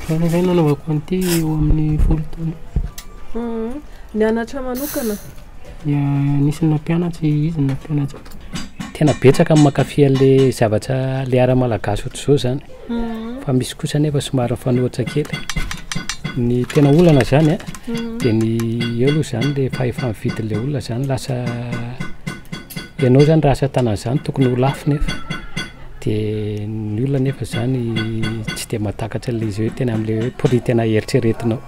Raha nanaovako an'ity eo amin'ny 10 taona. Nianatra manokana? Nisy nampianatra izy nampianatra. Tena betsaka mankafy an'le zavatra le ara-malagasy ohatr'izao zany. Fa misy kosa nefa somary fanohitra kely. Ny tena olana zany dia ny eo aloha zany le fahefa-mividin'ilay olona zany lasa ianao zany raha asa tanana zany tokony ho lafo nefa. Dia ny olona nefa zany tsy dia mahatakatra an'ilay izy hoe tena amin'ilay hoe prix tena eritreretinao.